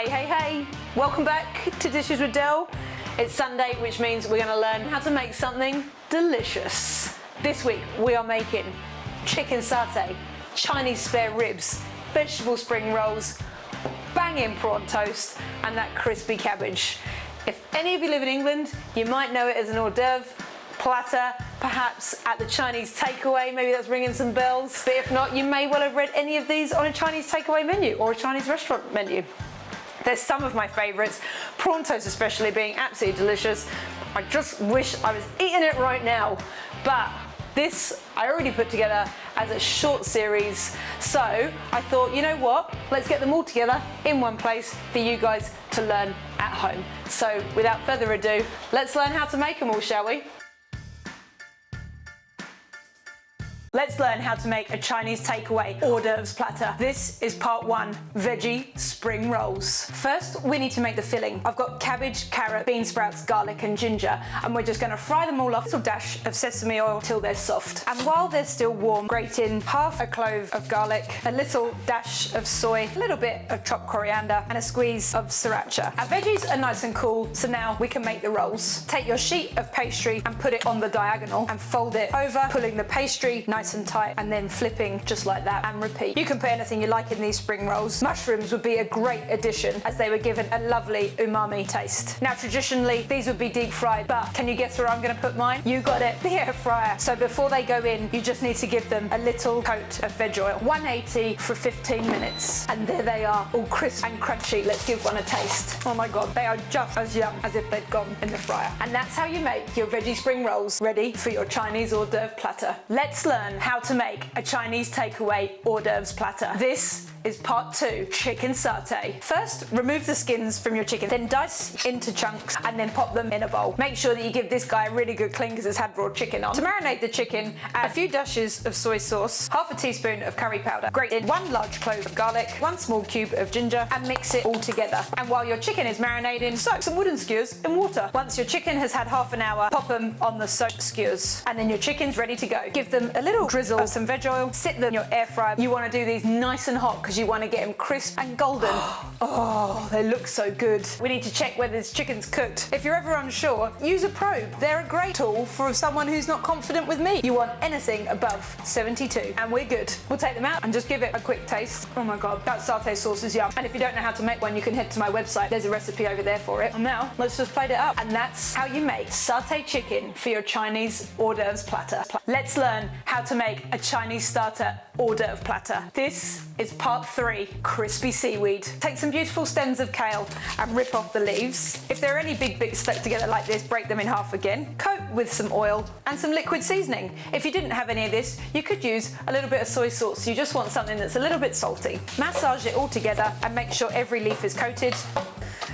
Hey, hey, hey! Welcome back to Dishes with Del. It's Sunday, which means we're going to learn how to make something delicious. This week we are making chicken satay, Chinese spare ribs, vegetable spring rolls, banging prawn toast, and that crispy cabbage. If any of you live in England, you might know it as an hors d'oeuvre, platter, perhaps at the Chinese takeaway, maybe that's ringing some bells. But if not, you may well have read any of these on a Chinese takeaway menu or a Chinese restaurant menu. There's some of my favourites, prawn toast especially being absolutely delicious. I just wish I was eating it right now. But this I already put together as a short series. So I thought, you know what? Let's get them all together in one place for you guys to learn at home. So without further ado, let's learn how to make them all, shall we? Let's learn how to make a Chinese takeaway hors d'oeuvres platter. This is part one, veggie spring rolls. First, we need to make the filling. I've got cabbage, carrot, bean sprouts, garlic and ginger, and we're just gonna fry them all off. A little dash of sesame oil till they're soft. And while they're still warm, grate in half a clove of garlic, a little dash of soy, a little bit of chopped coriander, and a squeeze of sriracha. Our veggies are nice and cool, so now we can make the rolls. Take your sheet of pastry and put it on the diagonal and fold it over, pulling the pastry nice and tight, and then flipping just like that and repeat. You can put anything you like in these spring rolls. Mushrooms would be a great addition as they were given a lovely umami taste. Now traditionally these would be deep fried, but can you guess where I'm going to put mine? You got it, the air fryer. So before they go in, you just need to give them a little coat of veg oil. 180 for 15 minutes. And there they are, all crisp and crunchy. Let's give one a taste. Oh my God, they are just as yum as if they'd gone in the fryer. And that's how you make your veggie spring rolls ready for your Chinese hors d'oeuvre platter. Let's learn how to make a Chinese takeaway hors d'oeuvres platter. This is part two, chicken satay. First, remove the skins from your chicken, then dice into chunks and then pop them in a bowl. Make sure that you give this guy a really good clean because it's had raw chicken on. To marinate the chicken, add a few dashes of soy sauce, half a teaspoon of curry powder, grate in 1 large clove of garlic, 1 small cube of ginger, and mix it all together. And while your chicken is marinating, soak some wooden skewers in water. Once your chicken has had half an hour, pop them on the soaked skewers, and then your chicken's ready to go. Give them a little drizzle of some veg oil, sit them in your air fryer. You want to do these nice and hot because you want to get them crisp and golden. Oh, they look so good. We need to check whether this chicken's cooked. If you're ever unsure, use a probe. They're a great tool for someone who's not confident with meat. You want anything above 72 and we're good. We'll take them out and just give it a quick taste. Oh my God, that satay sauce is yum. And if you don't know how to make one, you can head to my website. There's a recipe over there for it. And now let's just plate it up. And that's how you make satay chicken for your Chinese hors d'oeuvres platter. Let's learn how to make a Chinese starter hors d'oeuvre platter. This is part three, crispy seaweed. Take some beautiful stems of kale and rip off the leaves. If there are any big bits stuck together like this, break them in half again. Coat with some oil and some liquid seasoning. If you didn't have any of this, you could use a little bit of soy sauce. You just want something that's a little bit salty. Massage it all together and make sure every leaf is coated.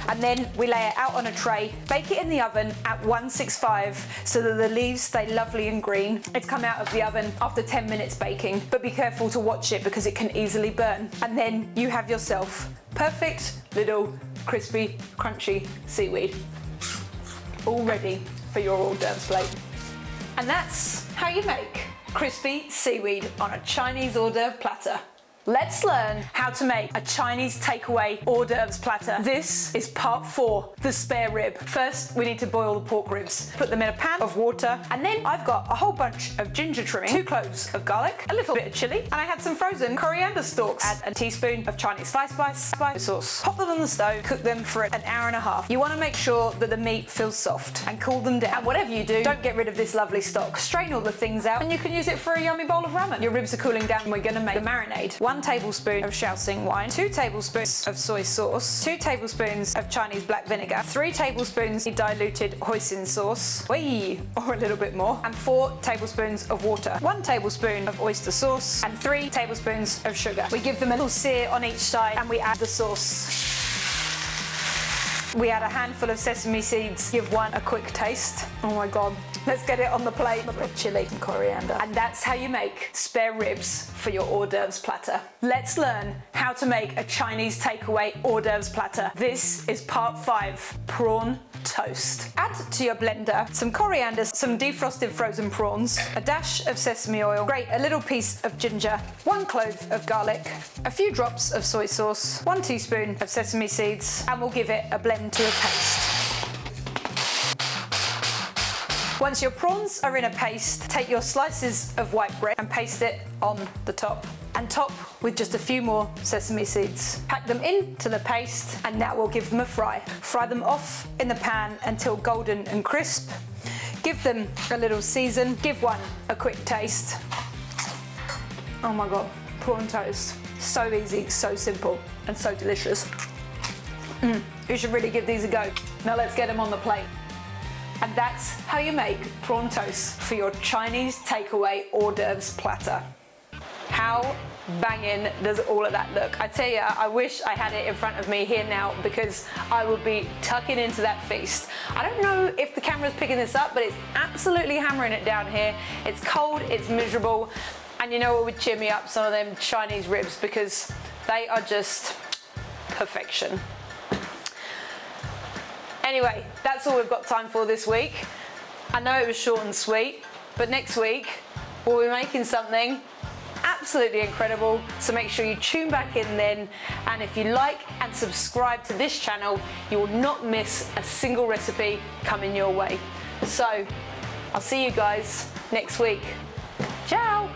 And then we lay it out on a tray, bake it in the oven at 165 so that the leaves stay lovely and green. It's come out of the oven after 10 minutes baking, but be careful to watch it because it can easily burn. And then you have yourself perfect little crispy, crunchy seaweed, all ready for your hors d'oeuvres plate. And that's how you make crispy seaweed on a Chinese hors d'oeuvre platter. Let's learn how to make a Chinese takeaway hors d'oeuvres platter. This is part four, the spare rib. First, we need to boil the pork ribs. Put them in a pan of water, and then I've got a whole bunch of ginger trimming, 2 cloves of garlic, a little bit of chili, and I had some frozen coriander stalks. Add a teaspoon of Chinese spice sauce. Pop them on the stove, cook them for an hour and a half. You want to make sure that the meat feels soft and cool them down. And whatever you do, don't get rid of this lovely stock. Strain all the things out, and you can use it for a yummy bowl of ramen. Your ribs are cooling down, and we're going to make the marinade. 1 tablespoon of Shaoxing wine, 2 tablespoons of soy sauce, 2 tablespoons of Chinese black vinegar, 3 tablespoons of diluted hoisin sauce, or a little bit more, and 4 tablespoons of water, 1 tablespoon of oyster sauce, and 3 tablespoons of sugar. We give them a little sear on each side and we add the sauce. We add a handful of sesame seeds, give one a quick taste. Oh my God. Let's get it on the plate with chili and coriander. And that's how you make spare ribs for your hors d'oeuvres platter. Let's learn how to make a Chinese takeaway hors d'oeuvres platter. This is part 5, prawn toast. Add to your blender some coriander, some defrosted frozen prawns, a dash of sesame oil, grate a little piece of ginger, 1 clove of garlic, a few drops of soy sauce, 1 teaspoon of sesame seeds, and we'll give it a blend to a paste. Once your prawns are in a paste, take your slices of white bread and paste it on the top. And top with just a few more sesame seeds. Pack them into the paste and now we'll give them a fry. Fry them off in the pan until golden and crisp. Give them a little season. Give one a quick taste. Oh my God, prawn toast. So easy, so simple, and so delicious. You should really give these a go. Now let's get them on the plate. And that's how you make prawn toast for your Chinese takeaway hors d'oeuvres platter. How banging does all of that look? I tell you, I wish I had it in front of me here now because I would be tucking into that feast. I don't know if the camera's picking this up, but it's absolutely hammering it down here. It's cold, it's miserable, and you know what would cheer me up? Some of them Chinese ribs, because they are just perfection. Anyway, that's all we've got time for this week. I know it was short and sweet, but next week we'll be making something absolutely incredible, so make sure you tune back in then, and if you like and subscribe to this channel, you will not miss a single recipe coming your way. So I'll see you guys next week. Ciao!